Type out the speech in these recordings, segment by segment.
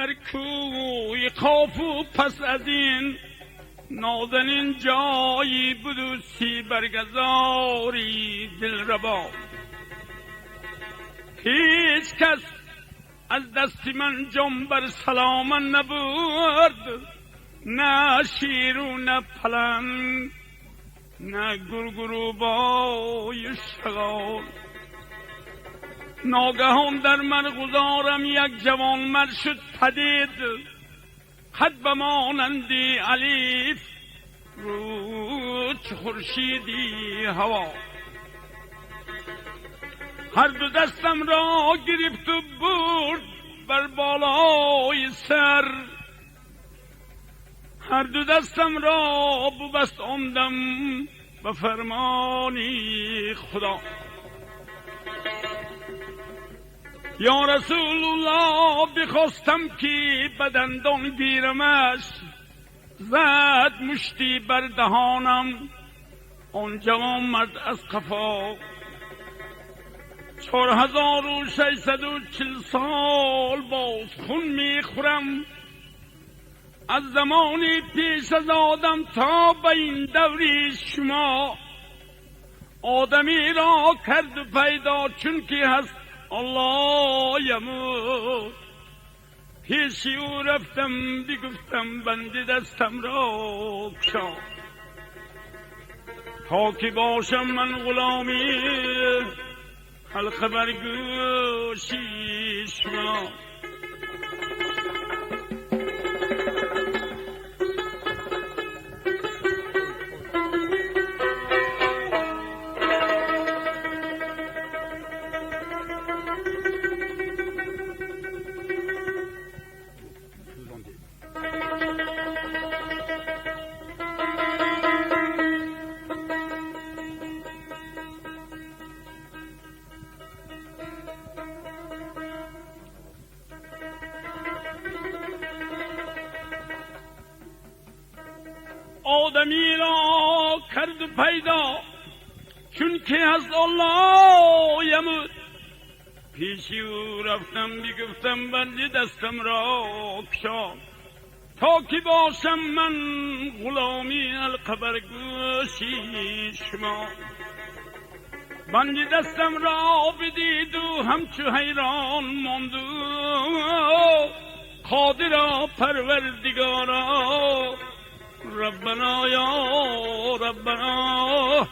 در کوی کافو پس از این نازنین جایی بود سی برگزاری دلربا. هیچ کس از دست من جان بر سلامن نبرد، نه شیر و نه پلنگ نه گرگروبای شغال. ناگهان در من گذارم یک جوان مرد شد پدید، خط بمانندی الف روچ خورشیدی هوا. هر دو دستم را گرفت و برد بر بالای سر، هر دو دستم را ببست آمدم به فرمانی خدا. یا رسول الله بخواستم که بدندان گیرمش، زد مشتی بر دهانم آن جوان مرد از قفا. 4640 سال باز خون میخورم از زمانی پیش از آدم تا به این دوری شما. آدمی را کرد و پیدا چون که هست الله یموت. پیشی او رفتم بگفتم بندی دستم را کشا، تا که باشم من غلامی حلقه بر گوشی شما. آدمی را کرد پیدا چون که از الله یموت. پیشی او رفتم بگفتم بندی دستم را کشا، تا که باشم من غلامی حلقه بر گوشی شما. بندی دستم را بدید و همچو حیران ماند، قادر پروردگارا ربنا یا ربنا،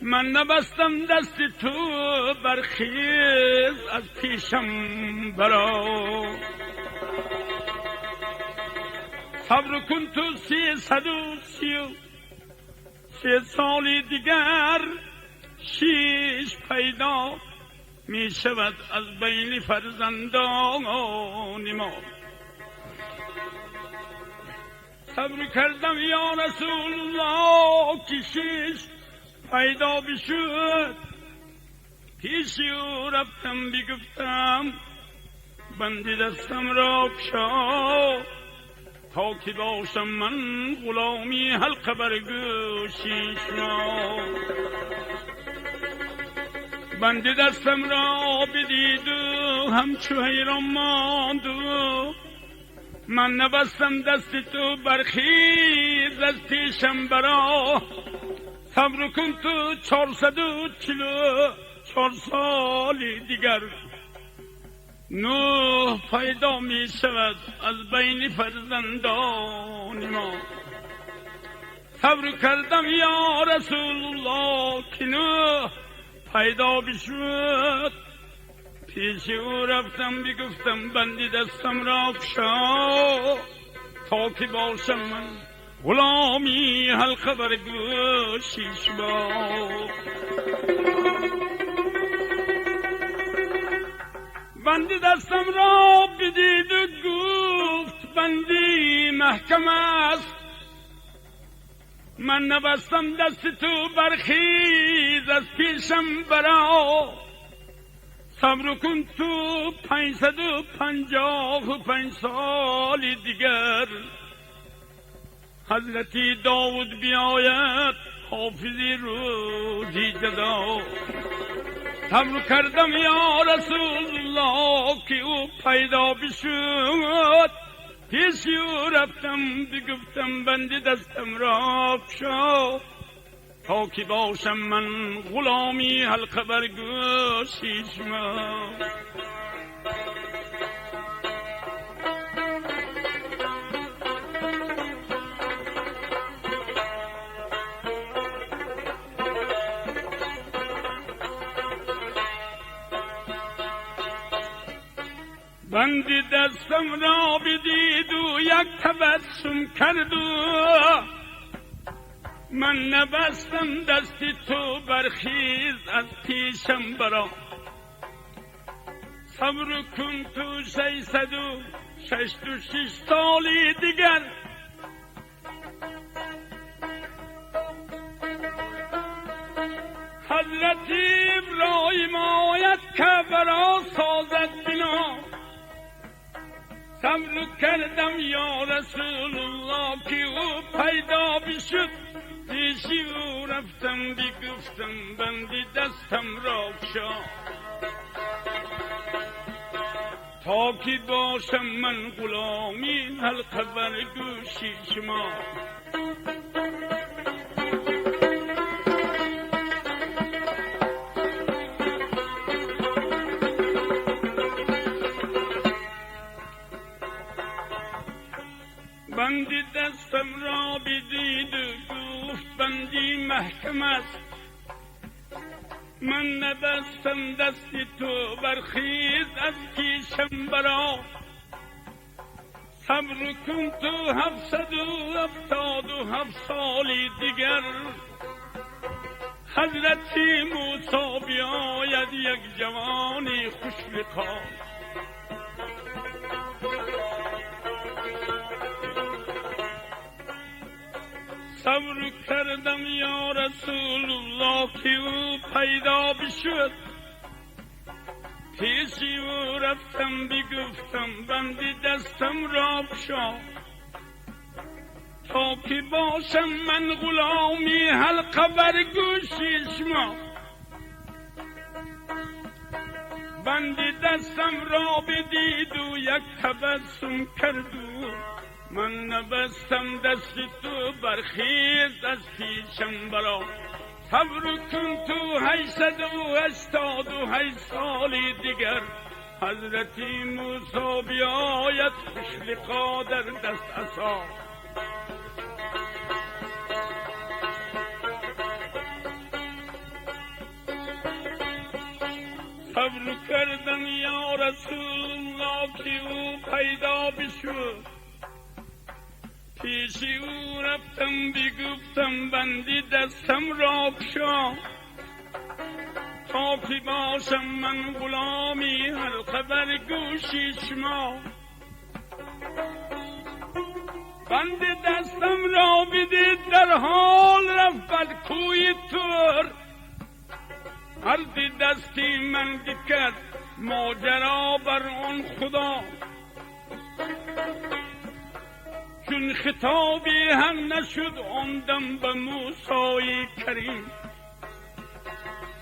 من نبستم دست تو برخیز از پیشم برا. صبر کن تو 333 سالی دیگر شیش پیدا می شود از بین فرزندان ما. صبر کردم یا رسول الله که شیش پیدا بشد. پیشی او رفتم بگفتم بندی دستم را کشا، تا که باشم من غلامی حلقه بر گوشی شما. بندی دستم را بدید و همچو حیران ماند، من نبستم دست تو برخیز از پیشم برا. صبر کن تو 444 سالی دیگر نوح پیدا می شود از بین فرزندان ما. صبر کردم یا رسول الله که نوح پیدا بشود. پیش او رفتم بگفتم بندی دستم را کشا، تا که باشم من غلامی حلقه بر گوشی شما. بندی دستم را بدید و گفت بندی محکم است، من نبستم دست تو برخیز از پیشم برا. صبر کن تو 555 سال دیگر حضرتی داود بیاید حافظی روزی جدا. صبر کردم یا رسول الله که او پیدا بشد. پیشی او رفتم بگفتم بندی دستم را بشا تا که باشم من غلامی حلقه بر گوشی شما. بندی دستم را بدید و یک تبسم کرد و من نبستم دستی تو برخیز از پیشم برا. صبر کن تو 666 سالی دیگر حضرت ابراهیم آید که برا سازد بنا. صبر کردم یا رسول الله که او پیدا بشد پیشی او رفتم بگفتم بندی دستم را بشا تا که باشم من غلامی حلقه بر گوشی شما. بندی دستم را بدید و گفت بندی محکم است. من نبستم دستی تو برخیز از پیشم برا. صبر کن تو 777 سالی دیگر حضرت موسی بیاید یک جوانی خوش لقا. صبر کردم یا رسول الله که او پیدا بشد پیشی او رفتم بگفتم بندی دستم را بشا تا که باشم من غلامی حلقه بر گوشی شما. بندی دستم را بدید و یک تبسم کرد و من نبستم دستی تو برخیز از پیشم برا. صبر کن تو 888 سالی دیگر حضرت موسی بیاید خوش لقا در دست عصا. صبر کردم یا رسول الله که او پیدا بشد پیشی او رفتم بگفتم بندی دستم را بشا تا که باشم من غلامی حلقه بر گوشی شما. بندی دستم را بدید در حال رفت بر کوی تور. هردی دستی من دکت ماجرا بر آن خدا. چون خطابی هم نشد آمدم به موسی کریم.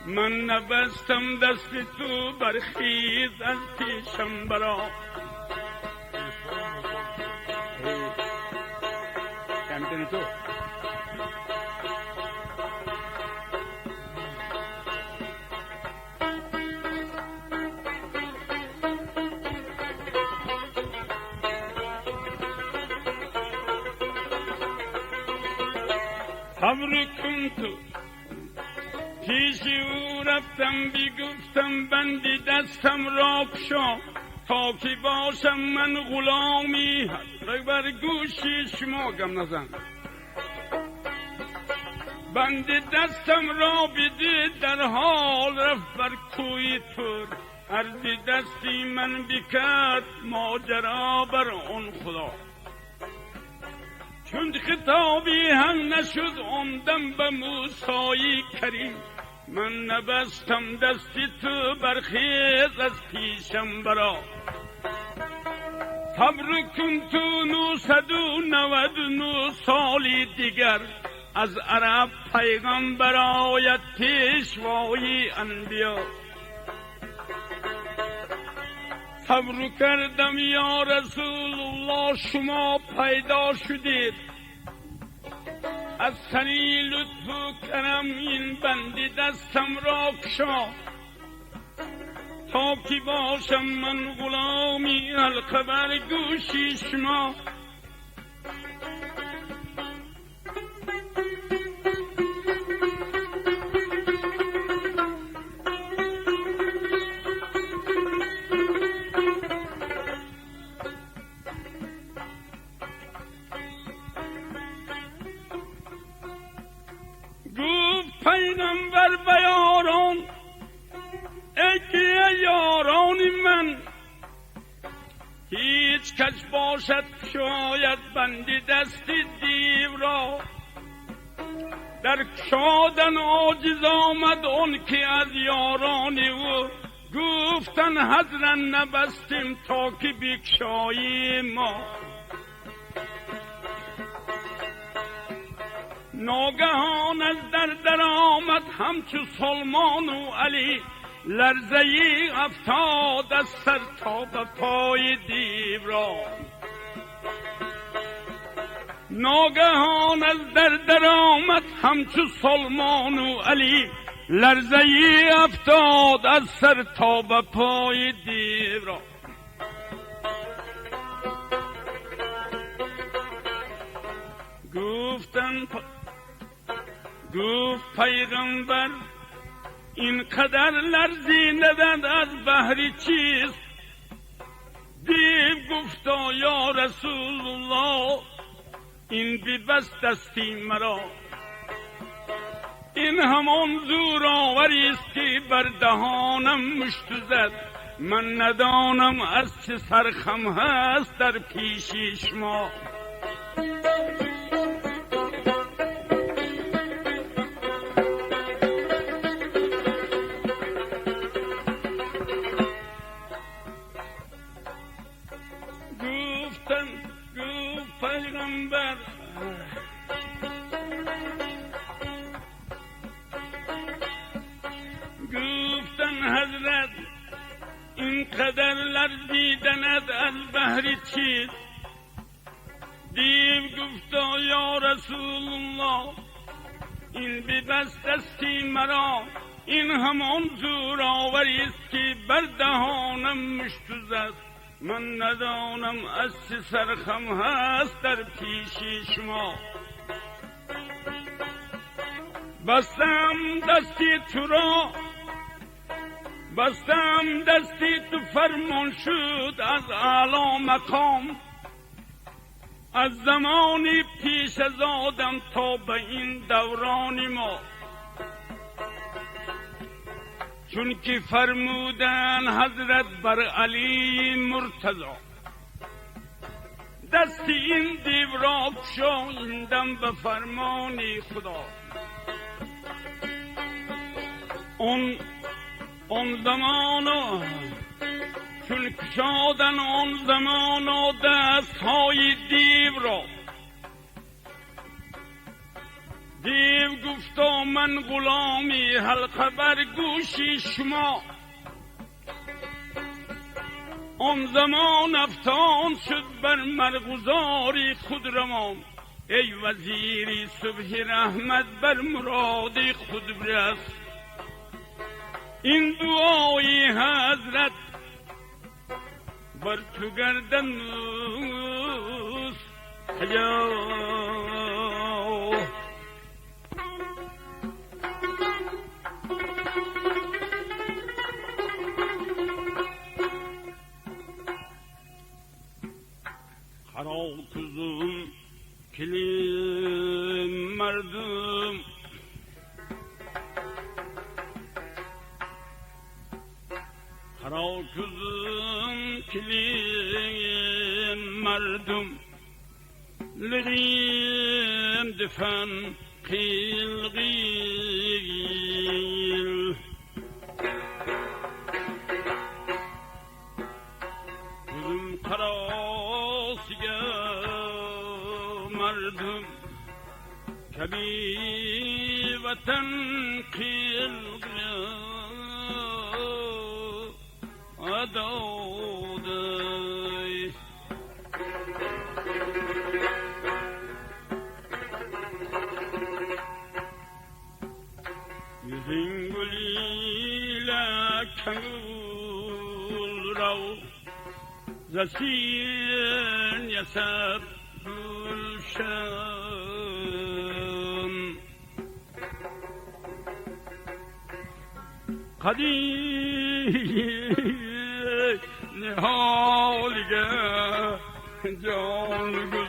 من نبستم دست تو برخیز از پیشم برا. صبر کن تو پیشی او رفتم بگفتم بندی دستم را بشا تا که باشم من غلامی بر گوشی شما. گم نزن. بندی دستم را بدید در حال رفت بر کوی تور. هردی دستی من بکرد ماجرا بر آن خدا. چون خطابی هم نشد آمدم به موسی کریم. من نبستم دستی تو برخیز از پیشم برا. صبر کن تو 999 سالی دیگر از عرب پیغمبر آید پیشوای انبیا. تبرو کردم یا رسول الله شما پیدا شدید، از سری لطف و کرم این بندی دستم را کشا، تا کی باشم من غلامی حلقه بر گوشی شما. پیغمبر بیاران ای یاران من، هیچ کس باشد شاید بندی دست دیو را، در کشادن عاجز آمد اون که از یاران او، گفتن حضرا نبستیم تا که بکشایی ما. ناگهان از در آمد همچو سلمان و علی، لرزه‌ای افتاد از سر تا به پای دیو را. ناگهان از در آمد همچو سلمان و علی، لرزه‌ای افتاد از سر تا به پای دیو را. گفت پیغمبر این قدر لرزیدند از بهر چیست؟ دیو گفتا یا رسول الله این ببست دستی مرا، این همان زورآوری است که بر دهانم مشت زد، من ندانم از چه سرخم هست در پیشی شما. گفت پیغمبر گفتن حضرت این قدر لرزیدند از بهر چیست؟ دیو گفتا یا رسول الله این ببست دستی مرا، این همان زورآوری است که بر دهانم مشت زد، من ندانم از چه سرخم هست در پیشی شما. بستم دستی تو را، بستم دستی تو فرمان شد از اعلی مقام، از زمانی پیش از آدم تا به این دوران ما، چون که فرمودن حضرت بر علی مرتضی، دستی این دیو را کشاندم به فرمان خدا. اون زمانو چون کشادن اون زمانو دست های دیو را، دیو گفتا من غلامی حلقه بر گوشی شما. آن زمان افتان شد بر مرغزاری خود رمان، ای وزیری صبح رحمت بر مراد خود برس. این دعای حضرت بر تو گردن نوست kuzum kilim merdum Kara kuzum kilim merdum Lirim difen qil qil Kuzum karasiga merdum Kabi vatan qil qil Adod زسين يسب الشام قديم نهالك جانگل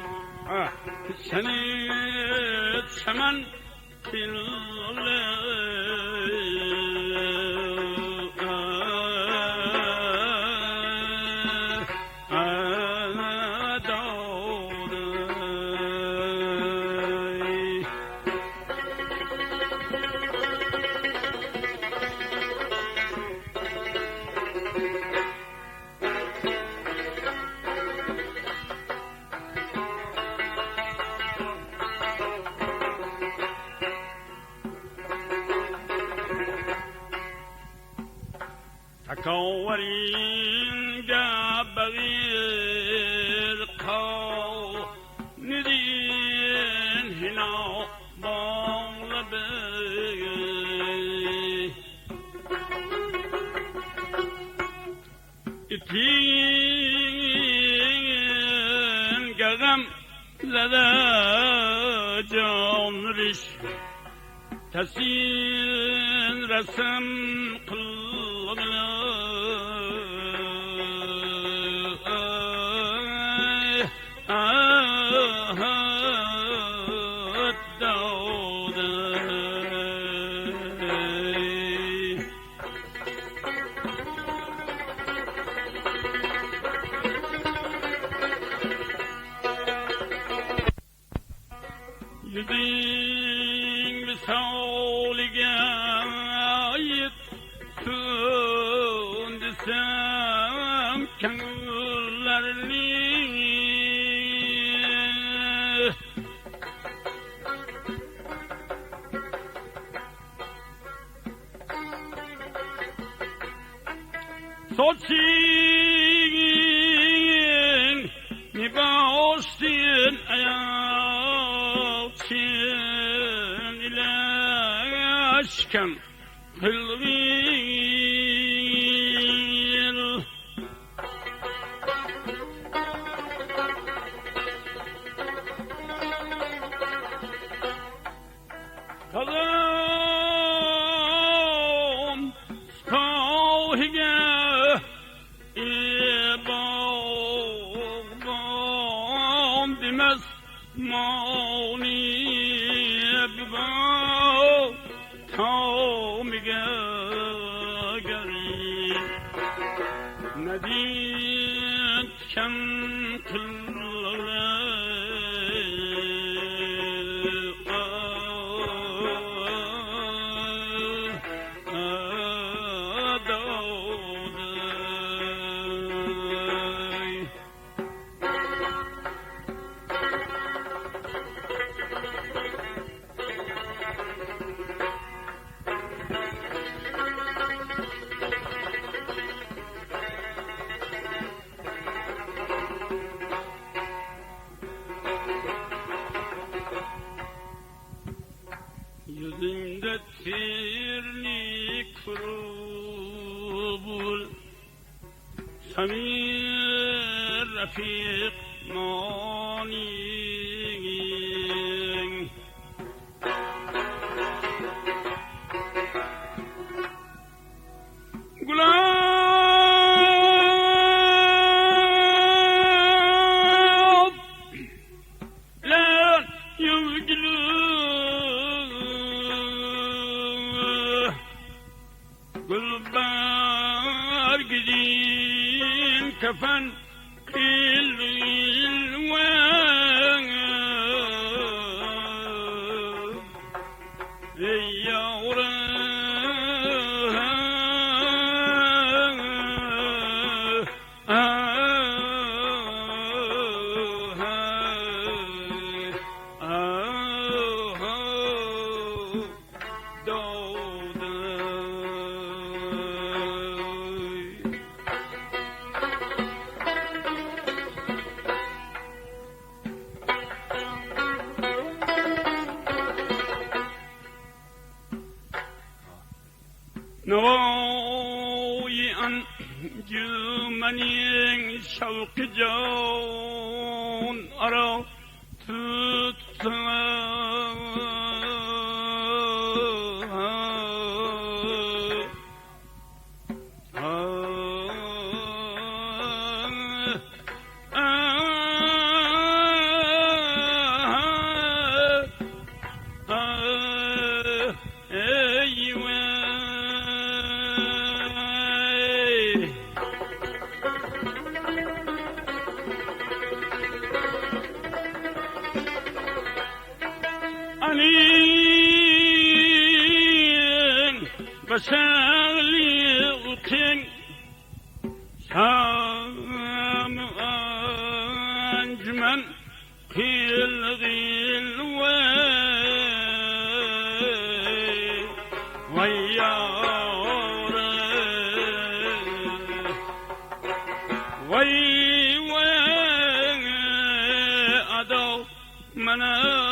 سنید سمن کله تكورين جابغير قو ندين هنا بغلبي اتين قغم لذا جانرش تسين رسم قلبنا Yüzün misaliga ait sündüsem kengüllerini Soçin mi bağıştın ayağın ile aşkım kılgın Kalım stahige İbağım demez mani bibağ Tağımige geri Nedit kem kılgın Yüzünde tirlik kurubul Samir Refik mani Gulab lan yüzgülü Gülbar gidin kafen ilwan ey نوای انجمنی شوق جان را بساليوتين سام أنجمن كل ذيل ويار وي أدو منا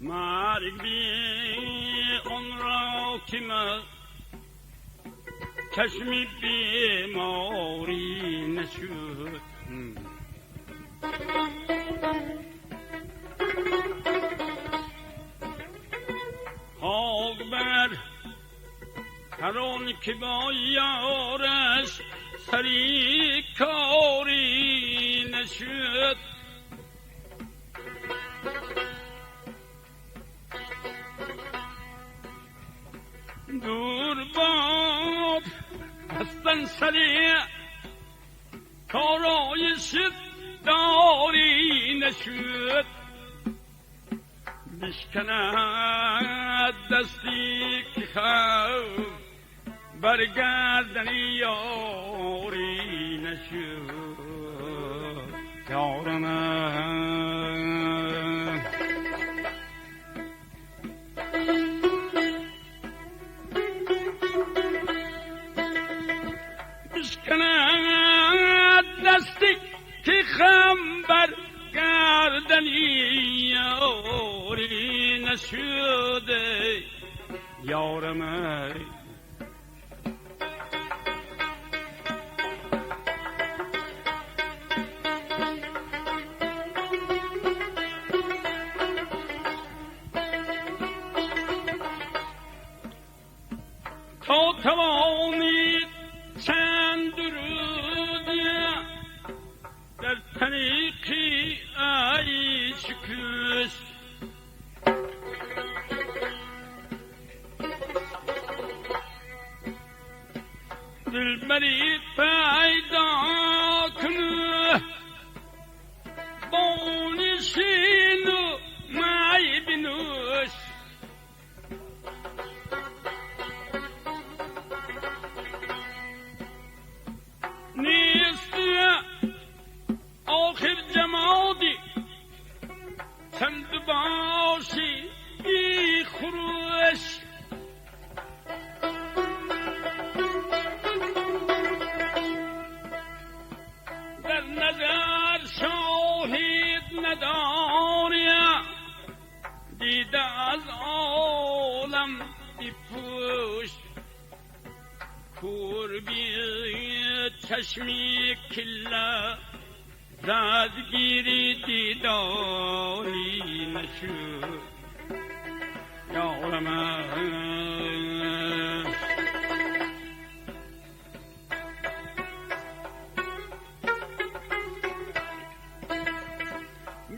مرگ بی اون را که من چشمی بیماری نشد خاک بر هر آن که با یارش سری کاری نشد دور باد هستن سریع کارایشت داری نشد بشکند دستی که خواب برگردنی یاری نشد یارم بشکند دستی که خم برگردنی یاری نشده یارم تا توانید چند درودی در طریقی عیش کش دلبری پیدا کنه بانشین و مای بنوش نیست آخر جمادی چند باشی بی خروش در نظر شاهد نداریم دیده از عالم بپوش کور بی چشمی کلا زدگیری دیداری نشد یارم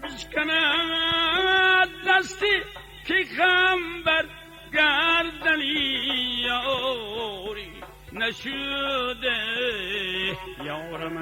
بشکند دستی که غم بر گردنی یاری نشده یارم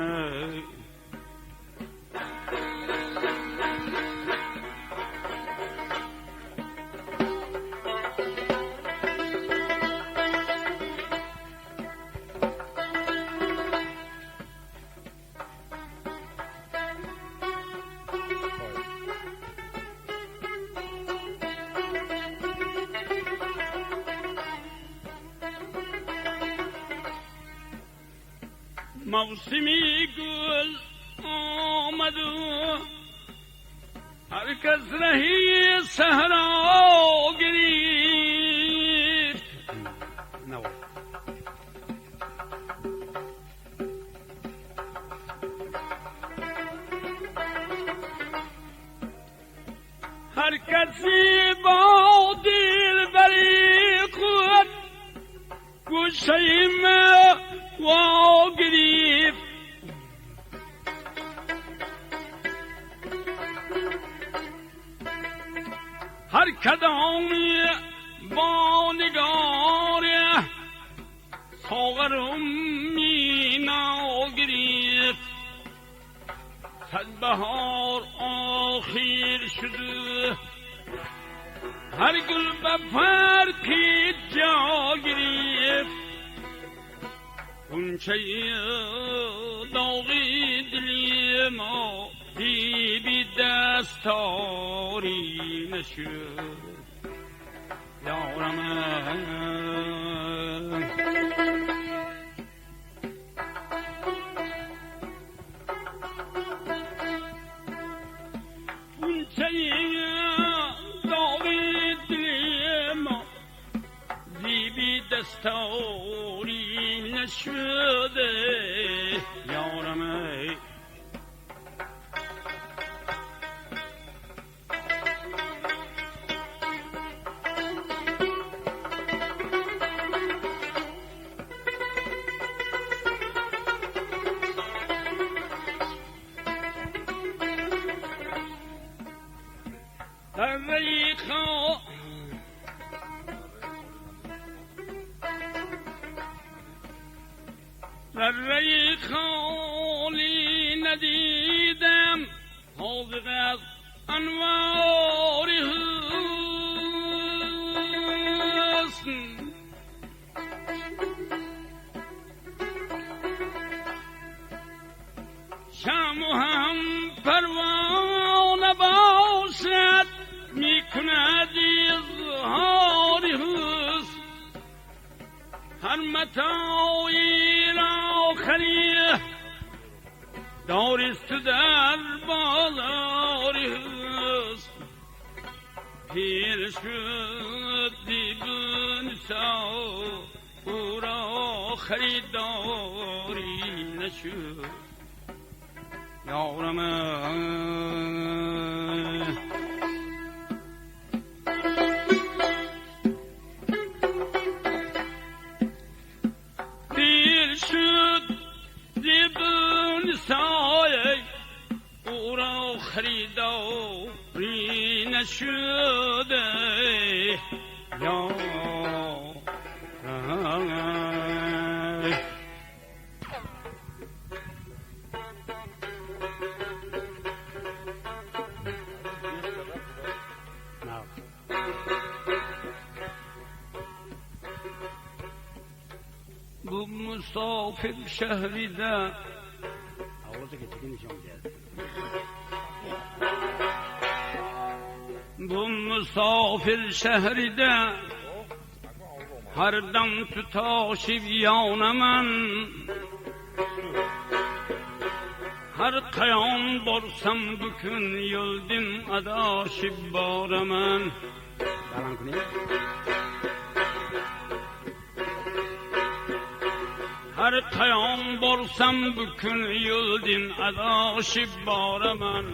موسمی گل آمد و هر کس رهی صحرا گرفت هر کسی با دلبری خود گوشه وا گرفت هر کدامی با نگار ساغر مینا گرفت صد بهار آخر شده هر گل به فرقی جا گرفت غنچه داغی دلی ما بی دستاری نشد یارم غنچه داغی دلی ما بی دستاری نشده یارم در ریخا ذره خالی ندیدم حاضر از انوار حسن شمع هم پروانه باشد میکند اظهار حسن هر متاعی را خریه دارست در بازار حسن پیر شد دیبن سا او را خریداری نشد یارم پیر شد دیبن سایه او را خریداری نشده یارم bu musafir şehride bu musafir şehride her dam tutaşib yanaman her kayam borsam bugün yoldim adaşib baraman هر قیام برسم بکن یلدین اداشی بار من